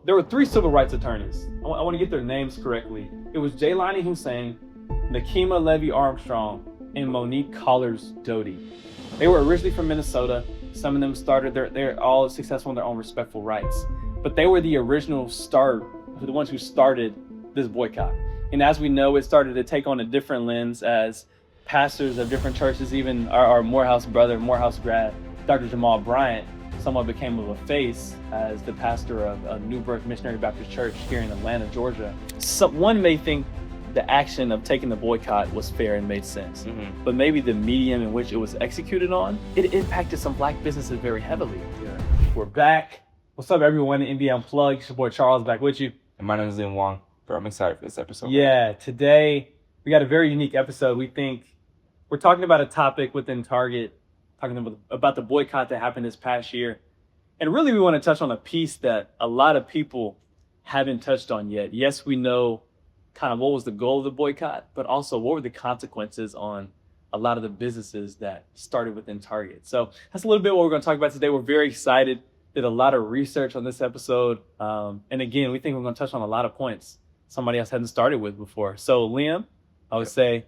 there were three civil rights attorneys. I want to get their names correctly. It was Jaylani Hussein, Nakima Levy Armstrong, and Monique Collars Doty. They were originally from Minnesota. Some of them they're all successful in their own respectful rights. But they were the original the ones who started this boycott. And as we know, it started to take on a different lens as pastors of different churches, even our Morehouse brother, Morehouse grad, Dr. Jamal Bryant, somewhat became of a face as the pastor of New Birth Missionary Baptist Church here in Atlanta, Georgia. One may think the action of taking the boycott was fair and made sense, but maybe the medium in which it was executed on, it impacted some Black businesses very heavily. Yeah. We're back. What's up, everyone? NBA Unplugged. It's your boy Charles back with you. And my name is Liam Wong, but I'm excited for this episode. Yeah, today we got a very unique episode. We think we're talking about a topic within Target, talking about the boycott that happened this past year. And really, we want to touch on a piece that a lot of people haven't touched on yet. Yes, we know kind of what was the goal of the boycott, but also what were the consequences on a lot of the businesses that started within Target. So that's a little bit what we're going to talk about today. We're very excited. Did a lot of research on this episode. And again, we think we're going to touch on a lot of points somebody else hadn't started with before. So Liam, I would say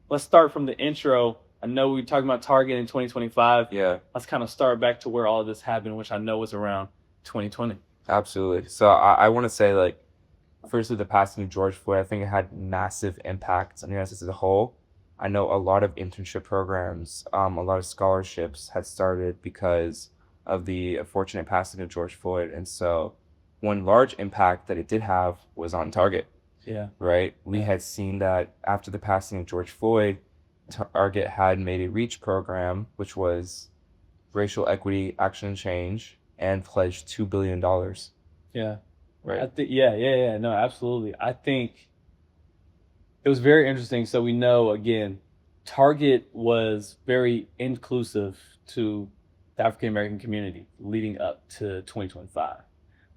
let's start from the intro. I know we were talking about Target in 2025. Yeah. Let's kind of start back to where all of this happened, which I know was around 2020. Absolutely. So I want to say, firstly, the passing of George Floyd, I think it had massive impacts on the United States as a whole. I know a lot of internship programs, a lot of scholarships had started because of the unfortunate passing of George Floyd. And so one large impact that it did have was on Target. Yeah. Right? We had seen that after the passing of George Floyd, Target had made a REACH program, which was Racial Equity Action and Change, and pledged $2 billion. Yeah. Right. No, absolutely. I think it was very interesting. So we know, again, Target was very inclusive to the African American community leading up to 2025.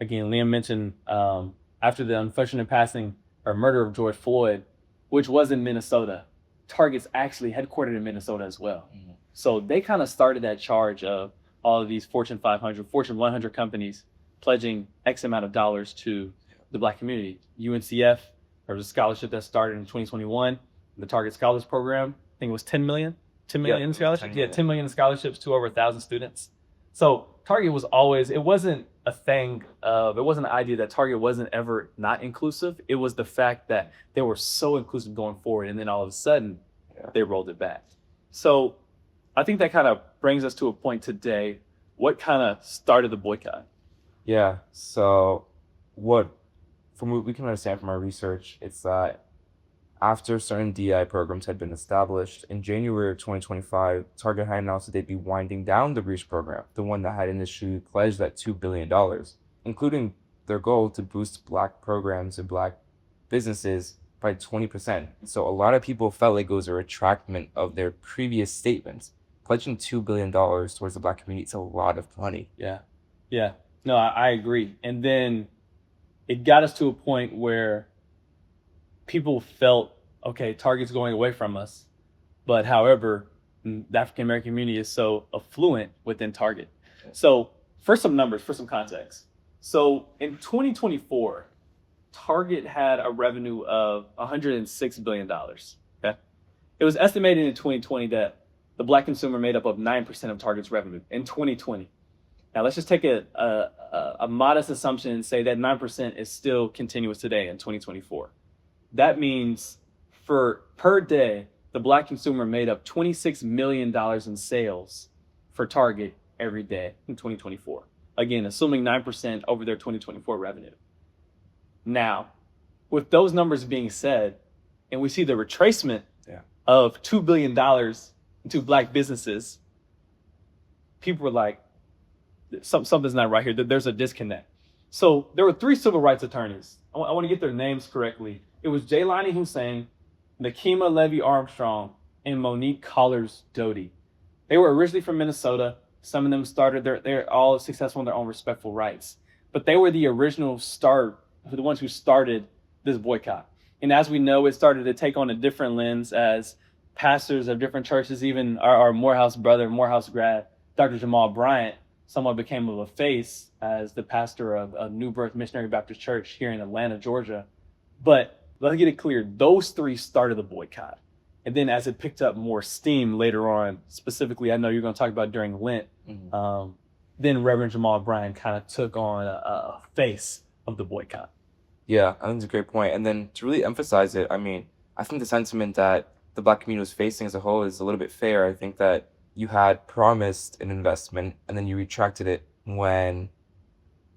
Again, Liam mentioned after the unfortunate passing or murder of George Floyd, which was in Minnesota, Target's actually headquartered in Minnesota as well. Mm-hmm. So they kind of started that charge of all of these Fortune 500, Fortune 100 companies pledging X amount of dollars to the Black community. UNCF, there was a scholarship that started in 2021, the Target Scholars Program. I think it was 10 million in scholarships. 10 million in scholarships to over 1,000 students. So Target was always, it wasn't an idea that Target wasn't ever not inclusive. It was the fact that they were so inclusive going forward, and then all of a sudden they rolled it back. So I think that kind of brings us to a point today. What kind of started the boycott? Yeah, so from what we can understand from our research, it's that after certain DI programs had been established, in January of 2025, Target had announced that they'd be winding down the REACH program, the one that had initially pledged that $2 billion, including their goal to boost Black programs and Black businesses by 20%. So a lot of people felt like it was a retractment of their previous statements. Pledging $2 billion towards the Black community is a lot of money. Yeah. No, I agree. And then it got us to a point where people felt, okay, Target's going away from us. But however, the African American community is so affluent within Target. So for some numbers, for some context. So in 2024, Target had a revenue of $106 billion. Okay. It was estimated in 2020 that the Black consumer made up of 9% of Target's revenue in 2020. Now let's just take a modest assumption and say that 9% is still continuous today in 2024. That means per day, the Black consumer made up $26 million in sales for Target every day in 2024. Again, assuming 9% over their 2024 revenue. Now, with those numbers being said, and we see the retracement of $2 billion into Black businesses, people were like, something's not right here. There's a disconnect. So there were three civil rights attorneys. I want to get their names correctly. It was Jaylani Hussein, Nakima Levy Armstrong, and Monique Collars Doty. They were originally from Minnesota. Some of them they're all successful in their own respectful rights. But they were the original the ones who started this boycott. And as we know, it started to take on a different lens as pastors of different churches, even our Morehouse brother, Morehouse grad, Dr. Jamal Bryant, somewhat became of a face as the pastor of a New Birth Missionary Baptist Church here in Atlanta, Georgia. But let's get it clear, those three started the boycott. And then as it picked up more steam later on, specifically, I know you're going to talk about during Lent, then Reverend Jamal Bryant kind of took on a face of the boycott. Yeah, I think it's a great point. And then to really emphasize it, I mean, I think the sentiment that the Black community was facing as a whole is a little bit fair. I think that you had promised an investment and then you retracted it when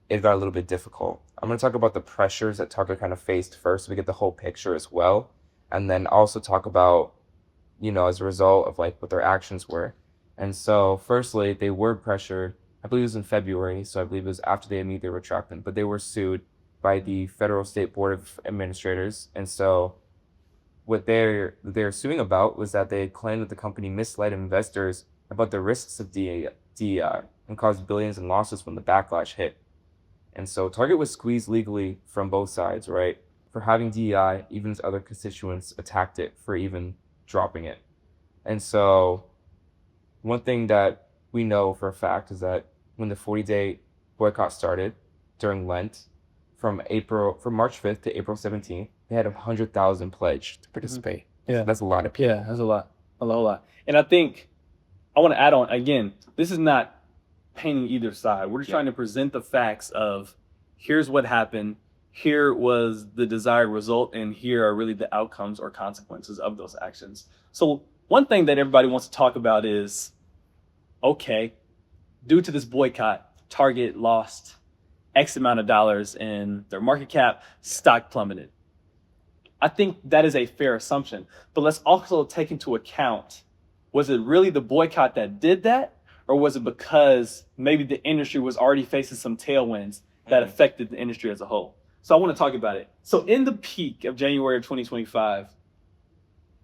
it got a little bit difficult. I'm going to talk about the pressures that Target kind of faced first so we get the whole picture as well. And then also talk about, as a result of like what their actions were. And so firstly, they were pressured. I believe it was in February. So I believe it was after they immediately retracted, but they were sued by the Federal State Board of Administrators. And so what they're suing about was that they claimed that the company misled investors about the risks of DEI and caused billions in losses when the backlash hit. And so Target was squeezed legally from both sides, right? For having DEI, even as other constituents attacked it for even dropping it. And so one thing that we know for a fact is that when the 40-day boycott started during Lent, from March 5th to April 17th, they had 100,000 pledged to participate. Yeah. So that's a lot of people. Yeah, that's a lot. A whole lot. And I think I want to add on, again, this is not painting either side. We're just trying to present the facts of here's what happened, here was the desired result, and here are really the outcomes or consequences of those actions. So one thing that everybody wants to talk about is, okay, due to this boycott, Target lost X amount of dollars in their market cap, stock plummeted. I think that is a fair assumption, but let's also take into account, was it really the boycott that did that? Or was it because maybe the industry was already facing some tailwinds that affected the industry as a whole? So I want to talk about it. So in the peak of January of 2025,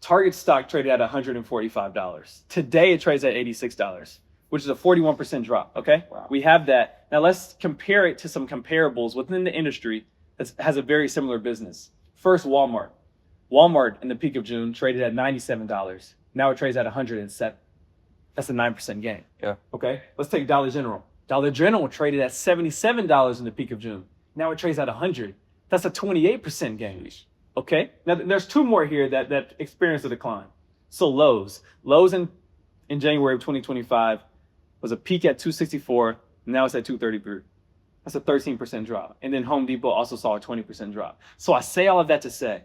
Target stock traded at $145. Today it trades at $86. Which is a 41% drop, okay? Wow. We have that. Now let's compare it to some comparables within the industry that has a very similar business. First, Walmart. Walmart in the peak of June traded at $97. Now it trades at $107. That's a 9% gain. Yeah. Okay, let's take Dollar General. Dollar General traded at $77 in the peak of June. Now it trades at $100. That's a 28% gain. Okay, now there's two more here that experienced a decline. So Lowe's in January of 2025, was a peak at 264, now it's at 233. That's a 13% drop. And then Home Depot also saw a 20% drop. So I say all of that to say,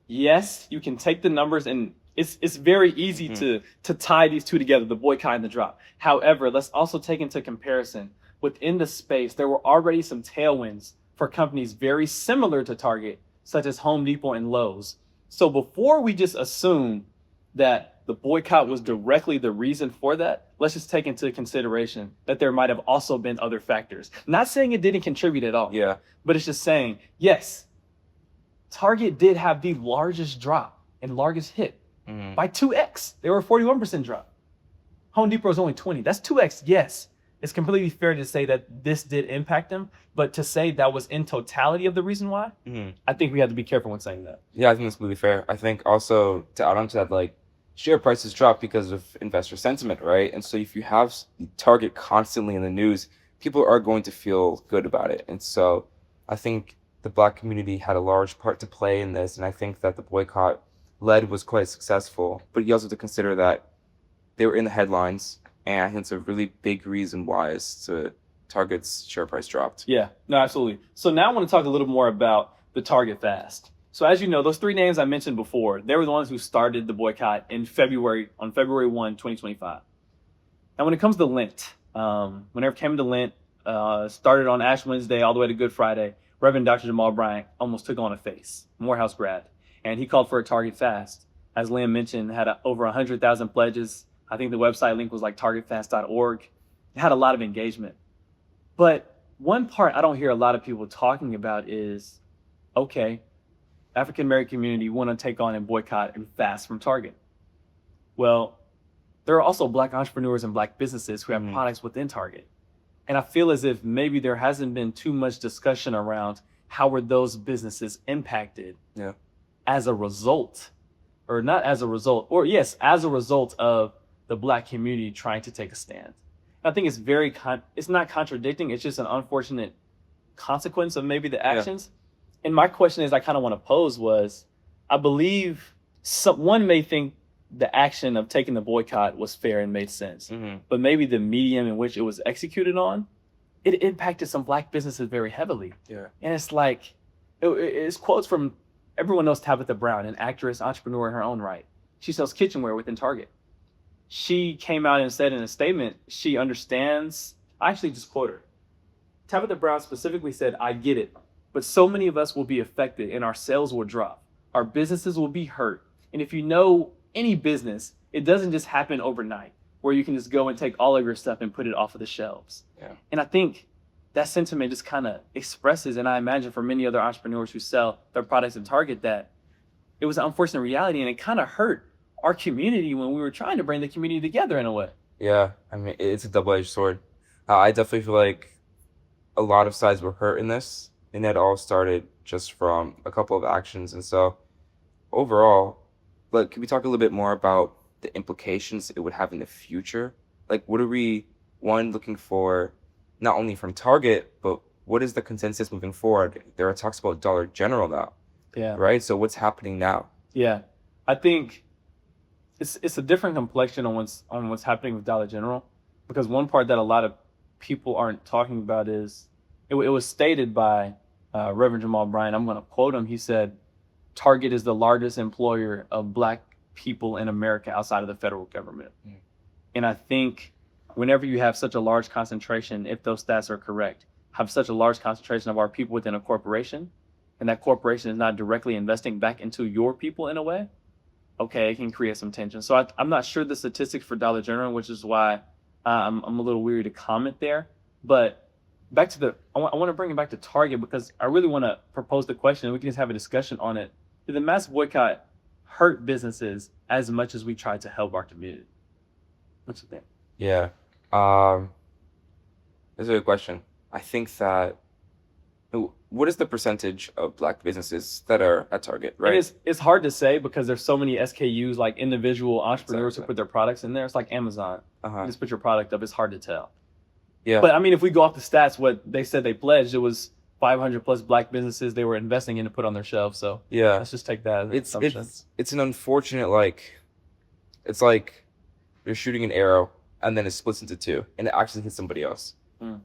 yes, you can take the numbers and it's very easy to tie these two together, the boycott and the drop. However, let's also take into comparison, within the space, there were already some tailwinds for companies very similar to Target, such as Home Depot and Lowe's. So before we just assume that the boycott was directly the reason for that, let's just take into consideration that there might have also been other factors. Not saying it didn't contribute at all. Yeah. But it's just saying, yes, Target did have the largest drop and largest hit by 2x. They were a 41% drop. Home Depot is only 20. That's 2x. Yes, it's completely fair to say that this did impact them, but to say that was in totality of the reason why, I think we have to be careful when saying that. Yeah, I think that's completely fair. I think also to add on to that, like, share prices drop because of investor sentiment, right? And so if you have Target constantly in the news, people are going to feel good about it. And so I think the Black community had a large part to play in this. And I think that the boycott was quite successful. But you also have to consider that they were in the headlines. And I think it's a really big reason why Target's share price dropped. Yeah, no, absolutely. So now I want to talk a little more about the Target fast. So as you know, those three names I mentioned before, they were the ones who started the boycott on February 1, 2025. Now, when it comes to Lent, whenever it came to Lent, started on Ash Wednesday all the way to Good Friday, Reverend Dr. Jamal Bryant almost took on a face, Morehouse grad, and he called for a Target fast. As Liam mentioned, had over 100,000 pledges. I think the website link was like targetfast.org. It had a lot of engagement. But one part I don't hear a lot of people talking about is, okay, African-American community want to take on and boycott and fast from Target. Well, there are also Black entrepreneurs and Black businesses who have products within Target. And I feel as if maybe there hasn't been too much discussion around how were those businesses impacted as a result, or not as a result, or yes, as a result of the Black community trying to take a stand. I think it's it's not contradicting. It's just an unfortunate consequence of maybe the Yeah. actions. And my question is, I kind of want to pose was, I believe one may think the action of taking the boycott was fair and made sense, but maybe the medium in which it was executed on, it impacted some Black businesses very heavily. Yeah. And it's like, it's quotes from, everyone knows Tabitha Brown, an actress, entrepreneur in her own right. She sells kitchenware within Target. She came out and said in a statement, she understands. I actually just quote her. Tabitha Brown specifically said, "I get it, but so many of us will be affected and our sales will drop. Our businesses will be hurt. And if you know any business, it doesn't just happen overnight where you can just go and take all of your stuff and put it off of the shelves." Yeah. And I think that sentiment just kind of expresses, and I imagine for many other entrepreneurs who sell their products at Target, that it was an unfortunate reality and it kind of hurt our community when we were trying to bring the community together in a way. Yeah, I mean, it's a double-edged sword. I definitely feel like a lot of sides were hurt in this, and it all started just from a couple of actions. And so, overall, can we talk a little bit more about the implications it would have in the future? Like, what are we, one, looking for, not only from Target, but what is the consensus moving forward? There are talks about Dollar General now, Yeah. right? So what's happening now? Yeah. I think it's a different complexion on what's happening with Dollar General, because one part that a lot of people aren't talking about is it was stated by Reverend Jamal Bryant. I'm going to quote him. He said, "Target is the largest employer of Black people in America outside of the federal government." And I think whenever you have such a large concentration, if those stats are correct, have such a large concentration of our people within a corporation, and that corporation is not directly investing back into your people in a way, okay, it can create some tension. So I'm not sure the statistics for Dollar General, which is why I'm a little weary to comment there. But back to I want to bring it back to Target, because I really want to propose the question, and we can just have a discussion on it. Did the mass boycott hurt businesses as much as we tried to help our community? What's the thing? Yeah. That's a good question. I think that, what is the percentage of Black businesses that are at Target, right? And it's hard to say because there's so many SKUs, like individual entrepreneurs who put their products in there. It's like Amazon. You just put your product up. It's hard to tell. Yeah. But I mean, if we go off the stats, what they said they pledged, it was 500 plus Black businesses they were investing in to put on their shelves. So yeah, let's just take that as assumption. It's an unfortunate, it's like you're shooting an arrow and then it splits into two and it actually hits somebody else,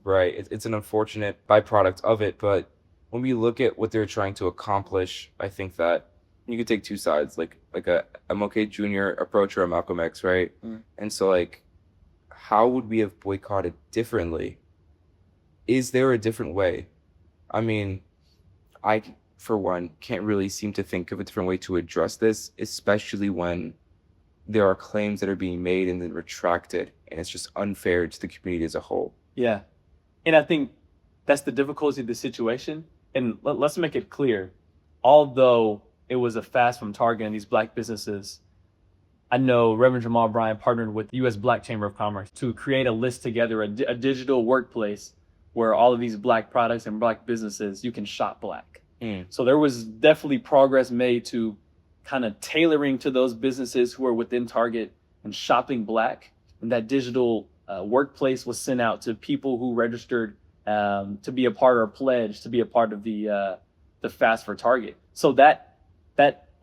right? It's an unfortunate byproduct of it. But when we look at what they're trying to accomplish, I think that you could take two sides, like a MLK Jr. approach or a Malcolm X, right? And so how would we have boycotted differently? Is there a different way? I mean, I, for one, can't really seem to think of a different way to address this, especially when there are claims that are being made and then retracted, and it's just unfair to the community as a whole. Yeah. And I think that's the difficulty of the situation. And let's make it clear, although it was a fast from Target and these Black businesses, I know Reverend Jamal Bryant partnered with the U.S. Black Chamber of Commerce to create a list together, a digital workplace where all of these Black products and Black businesses, you can shop Black. So there was definitely progress made to kind of tailoring to those businesses who are within Target and shopping Black. And that digital workplace was sent out to people who registered to be a part or pledged to be a part of the fast for Target. So that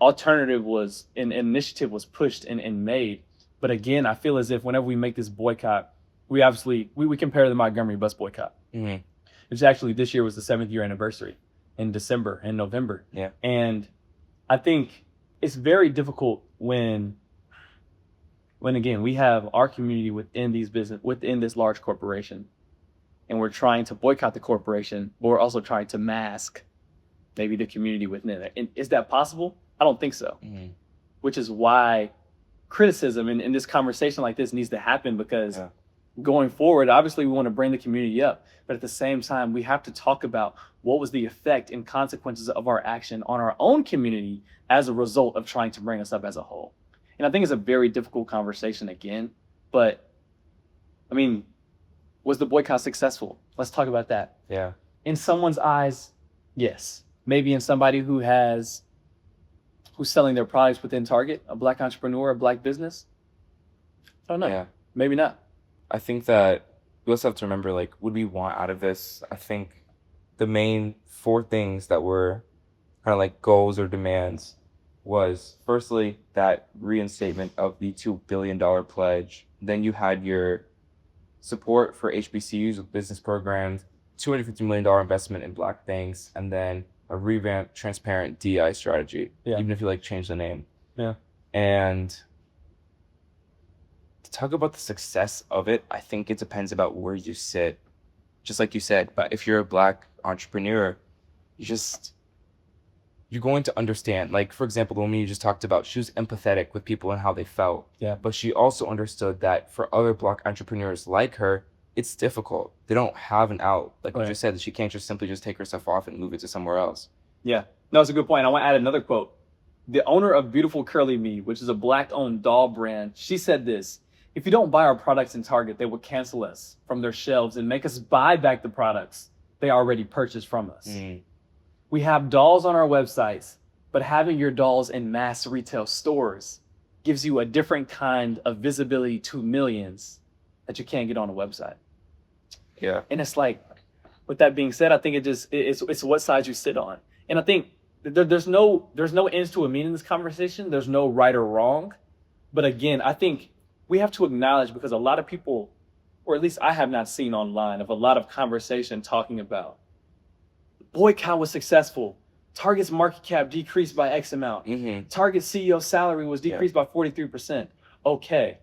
alternative was an initiative was pushed and made. But again, I feel as if whenever we make this boycott, we obviously we compare the Montgomery bus boycott, which actually this year was the 7th year anniversary in December and November. Yeah. And I think it's very difficult when again we have our community within this large corporation, and we're trying to boycott the corporation, but we're also trying to mask maybe the community within it. And is that possible? I don't think so. Which is why criticism in this conversation like this needs to happen, because going forward, obviously we want to bring the community up, but at the same time, we have to talk about what was the effect and consequences of our action on our own community as a result of trying to bring us up as a whole. And I think it's a very difficult conversation again, but I mean, was the boycott successful? Let's talk about that. Yeah. In someone's eyes, yes. Maybe in somebody who's selling their products within Target, a Black entrepreneur, a Black business. I don't know. Yeah. Maybe not. I think that we also have to remember, like, what we want out of this. I think the main 4 things that were kind of like goals or demands was, firstly, that reinstatement of the $2 billion pledge. Then you had your support for HBCUs with business programs, $250 million investment in Black banks, and then a revamped, transparent DI strategy, Yeah. even if you like change the name. Yeah. And to talk about the success of it, I think it depends about where you sit. Just like you said, but if you're a Black entrepreneur, you're going to understand. Like, for example, the woman you just talked about, she was empathetic with people and how they felt. Yeah. But she also understood that for other Black entrepreneurs like her, it's difficult. They don't have an out. Like you just said, that she can't just simply just take her stuff off and move it to somewhere else. Yeah. No, it's a good point. I want to add another quote. The owner of Beautiful Curly Me, which is a Black-owned doll brand, she said this: "If you don't buy our products in Target, they will cancel us from their shelves and make us buy back the products they already purchased from us. We have dolls on our websites, but having your dolls in mass retail stores gives you a different kind of visibility to millions that you can't get on a website." Yeah. And it's like, with that being said, I think it's what side you sit on. And I think there's no ends to a meaning in this conversation. There's no right or wrong. But again, I think we have to acknowledge, because a lot of people, or at least I have not seen online, of a lot of conversation talking about Boycott was successful. Target's market cap decreased by X amount. Target's CEO salary was decreased by 43%. Okay.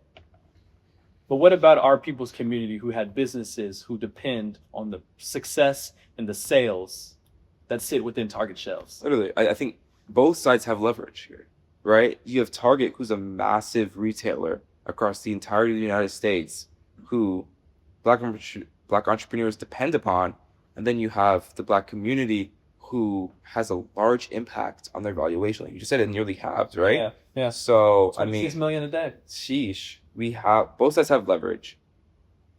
But what about our people's community who had businesses who depend on the success and the sales that sit within Target shelves? Literally, I think both sides have leverage here, right? You have Target, who's a massive retailer across the entirety of the United States, who Black entrepreneurs depend upon. And then you have the Black community, who has a large impact on their valuation. Like you just said, it nearly halved, right? Yeah. Yeah. So, I 26 mean, million a day. sheesh. We have, both sides have leverage.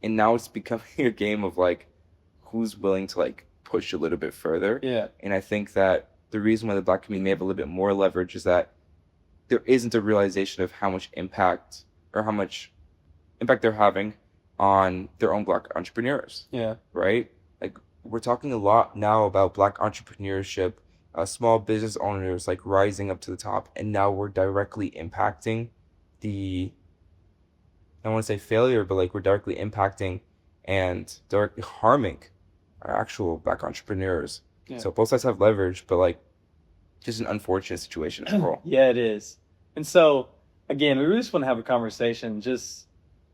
And now it's becoming a game of like, who's willing to like push a little bit further. Yeah. And I think that the reason why the Black community may have a little bit more leverage is that there isn't a realization of how much impact they're having on their own Black entrepreneurs. Yeah. Right? Like, we're talking a lot now about Black entrepreneurship, small business owners like rising up to the top, and now we're directly impacting I don't want to say failure, but like we're directly impacting and directly harming our actual Black entrepreneurs. Yeah. So both sides have leverage, but like just an unfortunate situation overall. Yeah, it is. And so, again, we really just want to have a conversation, just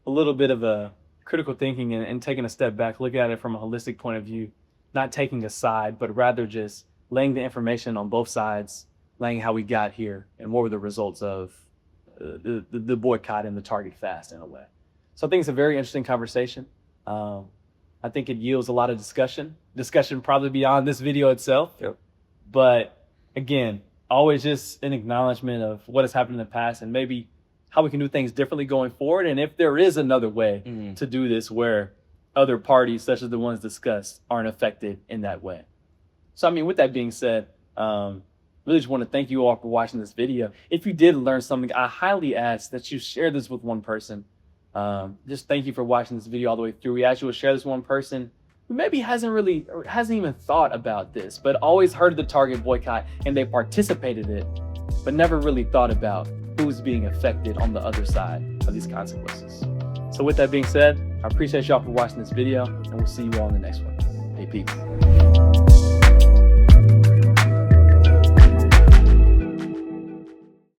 a little bit of a critical thinking and taking a step back, looking at it from a holistic point of view, not taking a side, but rather just laying the information on both sides, laying how we got here and what were the results of the boycott and the Target fast in a way. So I think it's a very interesting conversation. I think it yields a lot of discussion probably beyond this video itself. Yep. But again, always just an acknowledgement of what has happened in the past and maybe how we can do things differently going forward. And if there is another way to do this where other parties, such as the ones discussed, aren't affected in that way. So, I mean, with that being said, really just want to thank you all for watching this video. If you did learn something, I highly ask that you share this with one person. Just thank you for watching this video all the way through. We ask you to share this with one person who maybe hasn't even thought about this, but always heard of the Target boycott and they participated in it, but never really thought about who's being affected on the other side of these consequences. So with that being said, I appreciate y'all for watching this video, and we'll see you all in the next one. Hey, peace.